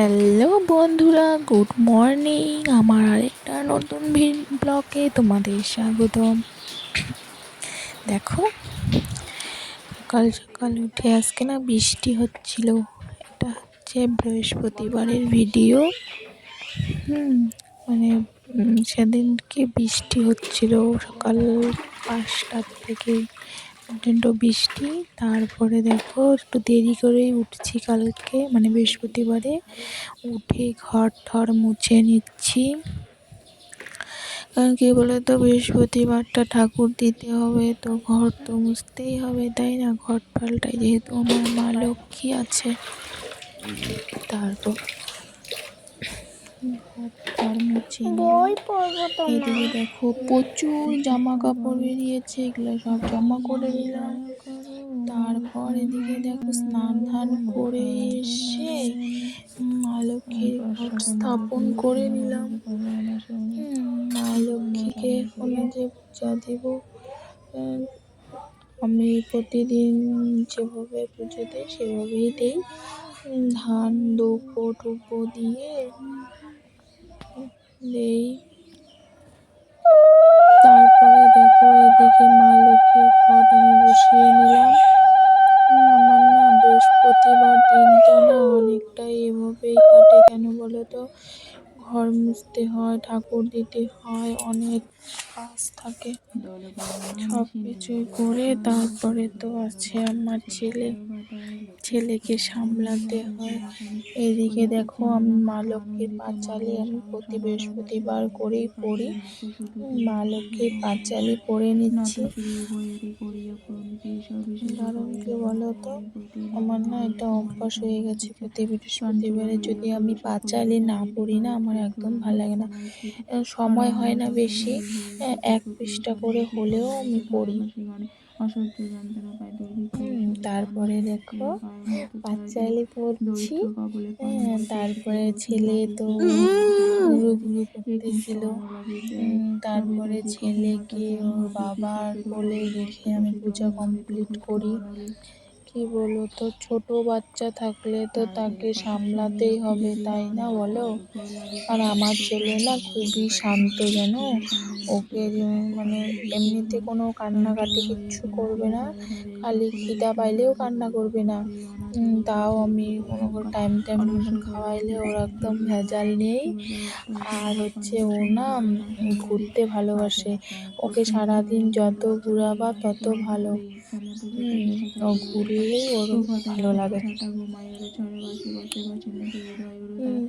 Hello বন্ধুরা, good morning. আমার আরেকটা নতুন ব্লগে তোমাদের স্বাগতম। দেখো, সকাল সকাল উঠে আজকে না বৃষ্টি হচ্ছিল। এটা হচ্ছে বৃহস্পতিবারের ভিডিও। মানে সেদিনকে বৃষ্টি হচ্ছিল সকাল 5টার থেকে প্রচণ্ড বৃষ্টি। তারপরে দেখো একটু দেরি করেই উঠছি কালকে, মানে বৃহস্পতিবারে। উঠে ঘর ঠর মুছে নিচ্ছি, কারণ কি বলে তো, বৃহস্পতিবারটা ঠাকুর দিতে হবে, তো ঘর তো মুছতেই হবে, তাই না? ঘর পাল্টাই, যেহেতু আমার মা লক্ষ্মী আছে। তারপর ঘর মুছে এদিকে দেখো প্রচুর জামা কাপড় বেরিয়েছে, এগুলো সব জমা করে নিলাম। তারপর এদিকে দেখো স্নান ধান করে এসে মা লক্ষ্মীর ঘট স্থাপন করে নিলাম। মা লক্ষ্মীকে এখন যে পূজা দেব, আমি প্রতিদিন যেভাবে পুজো দিই সেভাবেই দিই। ধান দুপো টুপো দিয়ে দেই। তারপরে দেখো এদিকে মা লক্ষ্মীর ঘট আমি বসিয়ে নিলাম। আমার না বৃহস্পতিবার দিনটা না অনেকটাই এভাবেই কাটে, কেন বলো তো? ঘর মুছতে হয়, ঠাকুর দিতে হয়, অনেক কাজ থাকে। সব কিছুই করে তারপরে তো আছে আমার ছেলেকে সামলাতে হয়। এদিকে দেখো আমি মা লক্ষ্মীর পাঁচালি আমি প্রতি বৃহস্পতিবার করেই পড়ি। মা লক্ষ্মীর পাঁচালি পড়ে নিচ্ছি। কারণ কি বলো তো, আমার না এটা অভ্যাস হয়ে গেছে, প্রতি বৃহস্পতিবারে যদি আমি পাঁচালি না পড়ি না, আমার একদম ভালো লাগে না। সময় হয় না বেশি, 1 পৃষ্ঠা করে হলেও আমি পড়ি। তারপরে দেখো পাঁচালি পড়ছি। তারপরে ছেলে তো ঘুরু ঘুরু করতেছিল। তারপরে ছেলেকে ওর বাবার কোলে রেখে আমি পূজা কমপ্লিট করি। কি বলো তো, ছোট বাচ্চা থাকলে তো তাকে সামলাতেই হবে, তাই না বলো? আর আমার ছেলে না খুবই শান্ত, জানো। ওকে মানে এমনিতে কোনো কান্নাকাটি কিচ্ছু করবে না, খালি খিদা পাইলেও কান্না করবে না। তাও আমি কোনো টাইম মতন খাওয়াইলে ওর একদম ভেজাল নেই। আর হচ্ছে ও না ঘুরতে ভালোবাসে, ওকে সারাদিন যত ঘুরাবা তত ভালো। ও ঘুরলেই ওর ভালো লাগে।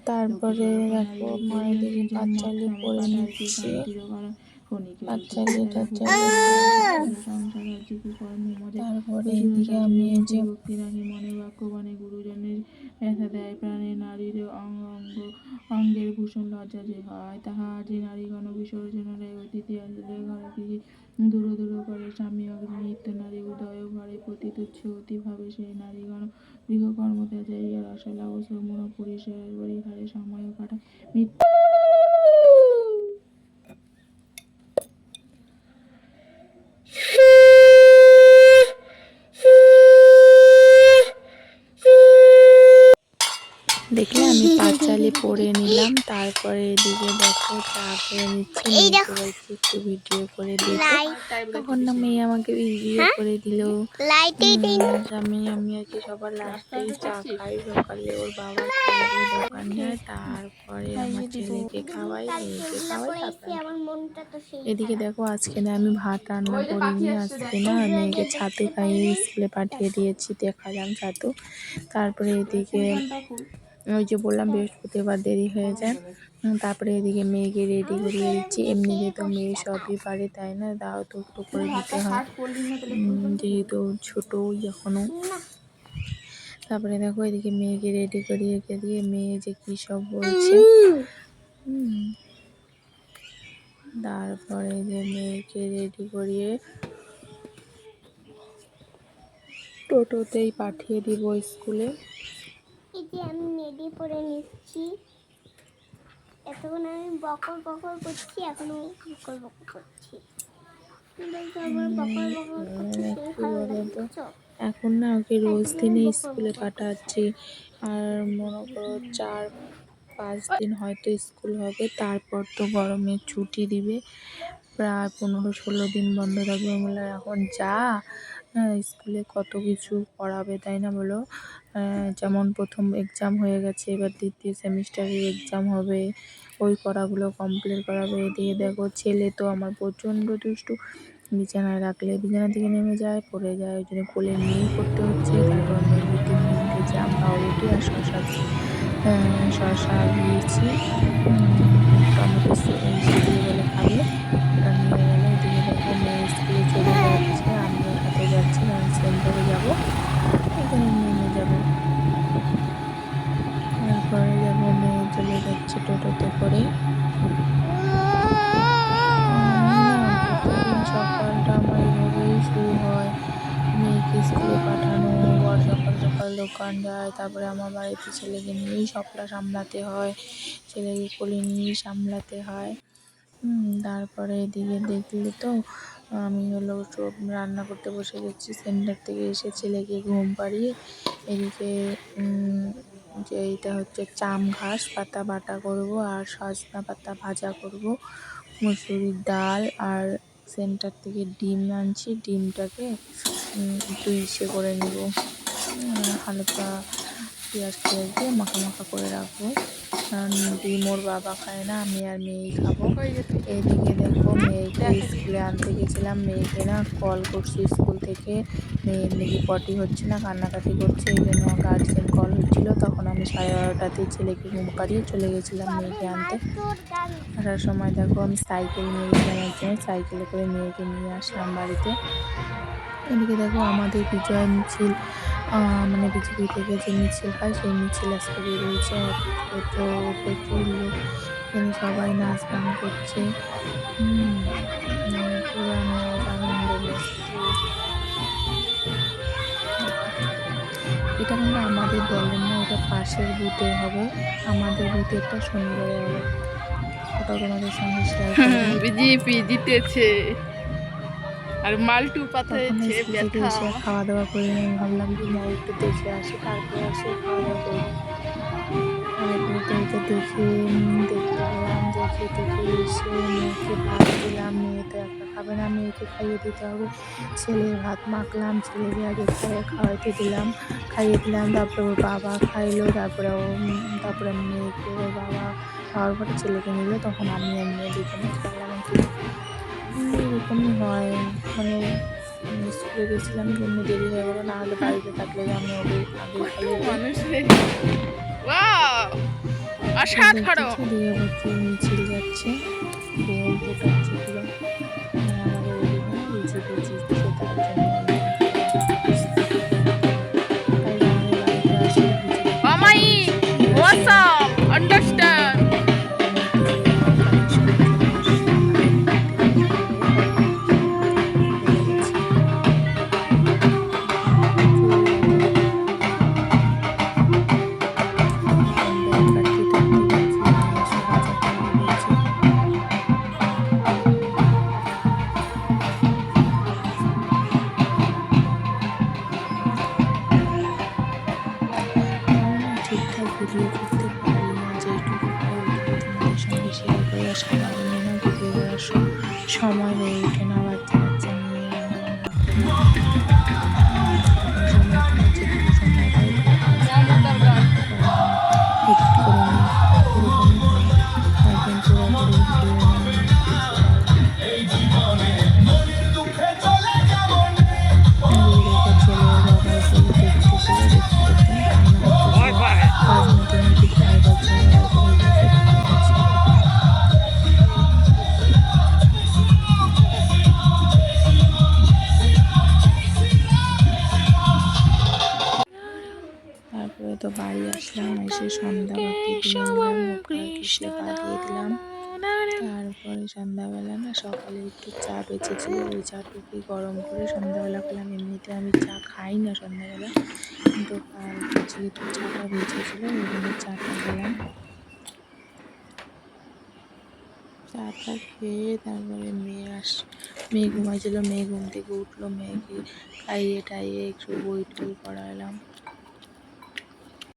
তারপরে দেখো মায়ের দিকে পাঁচালি পরে নিচ্ছি। পাঁচালি তারপরে এদিকে আমি এই যে গুরুজনের ব্যথা দেয় প্রাণে নারীর অঙ্গের ভূষণ লজ্জা যে হয়, তাহা যে নারীগণ বিসর্জন অতিথি আসলে ঘরে ফিরে দূর দূর করে স্বামী অগ্নি নিত্য নারী উদয় ঘরে প্রতি তুচ্ছ অতিভাবে সেই নারীগণ গৃহকর্মতে যাইয়া রসালাভ শ্রমণ পরিষেবার পরিহারে সময় কাটায়। দেখলে আমি পাঁচালি পড়ে নিলাম। তারপরে এদিকে দেখো চা করে নিচ্ছি, মেয়েকে বলছি একটু ভিডিও করে দিতে। তখন না মেয়ে আমাকে ভিডিও করে দিল। আমি আর কি সবার লাস্টেই চা খাই সকালে, ওর বাবা খেয়ে দোকান যায়, তারপরে আমার ছেলেকে খাওয়াই, মেয়েকে খাওয়াই। এদিকে দেখো আজকে না আমি ভাত রান্না করিনি, আজকে না মেয়েকে ছাতু খাইয়ে স্কুলে পাঠিয়ে দিয়েছি, দেখা যাক ছাতু। তারপরে এদিকে ওই যে বললাম বৃহস্পতিবার দেরি হয়ে যায়। তারপরে এদিকে মেয়েকে রেডি করিয়ে দিচ্ছি। এমনিতে তো মেয়ে সবই পারে, তাই না? তাও তো একটু করে দিতে হয়, যেহেতু ছোটই এখনো। তারপরে দেখো এদিকে মেয়েকে রেডি করিয়ে দিয়ে মেয়ে যে কী সব বলছে। তারপরে যে মেয়েকে রেডি করিয়ে টোটোতেই পাঠিয়ে দিব স্কুলে। এই যে আমি মেডি পরে নিচ্ছি, এতক্ষণ আমি বকর বকর করছি, এখন আমি বকর বকর করছি। বকর বকর করছি, ভালো লাগছে। এখন না ওকে রোজ একদম দিনে বকর স্কুলে বকর করছে। পাঠাচ্ছি। আর মনে করো 4-5 দিন হয়তো স্কুল হবে, তারপর তো গরমের ছুটি দিবে। প্রায় 15-16 দিন বন্ধ থাকবে। আমি বললাম এখন যা, স্কুলে কত কিছু পড়াবে তাই না বলো? যেমন প্রথম এক্সাম হয়ে গেছে, এবার দ্বিতীয় সেমিস্টারের এক্সাম হবে, ওই পড়াগুলো কমপ্লিট করাবে। এদিকে দেখো ছেলে তো আমার প্রচণ্ড দুষ্টু, বিছানায় রাখলে বিছানা থেকে নেমে যায়, পড়ে যায়, ওই জন্য কোলে নিয়েই পড়তে হচ্ছে। তারপর মেয়েকে 3 দিন খেয়েছে আম পাউরুটি আর শসা দিয়েছি, টমেটো ইসে দিয়ে বলে খাবে, ওটা নিয়ে গেল। এদিকে দেখো মেয়ে স্কুলে চলে যাচ্ছে, আমিও সাথে যাচ্ছি কারণ সেন্টারে যাবো, এখানে নেমে যাব। তারপরে দেখো মেয়ে চলে যাচ্ছে টোটোতে করে। আমি না প্রতিদিন সকালটা আমার এভাবেই শুরু হয়, মেয়েকে স্কুলে পাঠানো, বর সকাল সকাল দোকান যায়, তারপরে আমার বাড়িতে ছেলেকে নিয়েই সবটা সামলাতে হয়, ছেলেকে কোলে নিয়েই সামলাতে হয়। তারপরে এদিকে দেখলে তো আমি হলো সব রান্না করতে বসে গেছি। সেন্টার থেকে এসে ছেলেকে ঘুম পাড়িয়ে এদিকে যে এইটা হচ্ছে চাম ঘাস পাতা বাটা করব, আর সজনা পাতা ভাজা করব, মুসুরির ডাল, আর সেন্টার থেকে ডিম আনছি, ডিমটাকে একটু ইসে করে নিব, হালকা পেঁয়াজ দিয়ে মাখা মাখা করে রাখবো। কারণ ডিম ওর বাবা খায় না, আমি আর মেয়েই খাবো। এইদিকে দেখো মেয়েকে স্কুলে আনতে গেছিলাম, মেয়েকে না কল করছি স্কুল থেকে, মেয়ের নাকি পটি হচ্ছে না, কান্নাকাটি করছে, এই জন্য গার্জেন কল হচ্ছিলো। তখন আমি 11:30তেই ছেলেকে ঘুম পাড়িয়ে চলে গেছিলাম মেয়েকে আনতে। আসার সময় দেখো আমি সাইকেল নিয়ে গেছিলাম একজনের, সাইকেলে করে মেয়েকে নিয়ে আসলাম বাড়িতে। এদিকে দেখো আমাদের বিজয় মিছিল, মানে বিজেপি থেকে যে মিছিল হয় সেই মিছিল আজকে বেরিয়েছে, প্রচুর লোক, এখানে সবাই নাচ গান করছে, পুরা মজ আনন্দ মস্তি। এটা কিন্তু আমাদের দলের না, এটা পাশের বুথের হবে, আমাদের বুথেরটা শনিবারে হবে, ওটাও তোমাদের সঙ্গে শেয়ার করবো। বিজেপি জিতেছে আর মাল্টু তখন পাঠাচ্ছে স্কুল থেকে ব্যথা। এসে খাওয়া দাওয়া করে আমি ভাবলাম কি না একটু দেখে আসি, তারপরে আসে খাওয়া দাওয়া করবো। তারপরে তো এটা দেখে দেখতে গেলাম, দেখে এসে মেয়েকে ভাত দিলাম, মেয়ে তো একা খাবে না, মেয়েকে খাইয়ে দিতে হবে। ছেলের ভাত মাখলাম, ছেলেকে আগে খাওয়াইতে দিলাম, খাইয়ে দিলাম, তারপরে ওর বাবা খাইলো, তারপরে মেয়েকে ওর বাবা খাওয়ার পরে ছেলেকে নিল, তখন আমি আর মেয়ে দুজনে খেলাম আর কি। এরকমই হয়, মানে স্কুলে গেছিলাম জন্য দেরি হয়ে গেলো, না হলে বাড়িতে থাকলে আমি ওকে আগে কত খাইয়ে দিই। মানুষ রে, ওয়াও অসাধারণ। দেখতেছি দিকে প্রচুর মিছিল যাচ্ছে, ঢোল ফোটাচ্ছে পুরো, মানে আমাদের এদিকে না বিজেপি জিতছে তার জন্য তাই আমাদের বাড়িতে আসলে বিজেপি অমায়িক ওয়াসাম আন্ডারস্ট্যান্ড। ঠিকঠাক ভিডিও করতে পারি না, যেটুকু পাই ওইটুকু তোমাদের সঙ্গে শেয়ার করি, আর সারাদিনে না ভিডিও করার সময় হয়ে ওঠে না, বাচ্চা কাচ্চা নিয়ে রান্না বান্না করি, তখন সময় পাই, যেটুকু সময় পাই এডিট করে নিই, এরকমই হয়, একদিন পুরোপুরি ভিডিও বানিয়ে দিতে পারি না। দেখো ছেলে ওর বাবার কোলে দেখতেছিল, দেখতে দেখতে না কান্না করতেছিল, 5 মিনিটের মধ্যে বারবার ছেলে বাবার কোলে বসে কান্নাকাটি। তারপরে তো বাড়ি আসলাম, এসে সন্ধ্যাবাতি দিয়ে নিলাম, মুখটাকে সেবা দিয়ে দিলাম। তারপরে সন্ধ্যাবেলা না সকালে একটু চা বেঁচেছিল, ওই চাটুকুই গরম করে সন্ধ্যাবেলা খেলাম। এমনিতে আমি চা খাই না সন্ধ্যাবেলা, কিন্তু কালকে যেহেতু চাটা বেঁচেছিল ওই জন্য চাটা খেলাম। চা টা খেয়ে তারপরে মেয়ে ঘুমাইছিল, মেয়ে ঘুম থেকে উঠলো, মেয়েকে খাইয়ে টাইয়ে একটু বই টই পড়ালাম।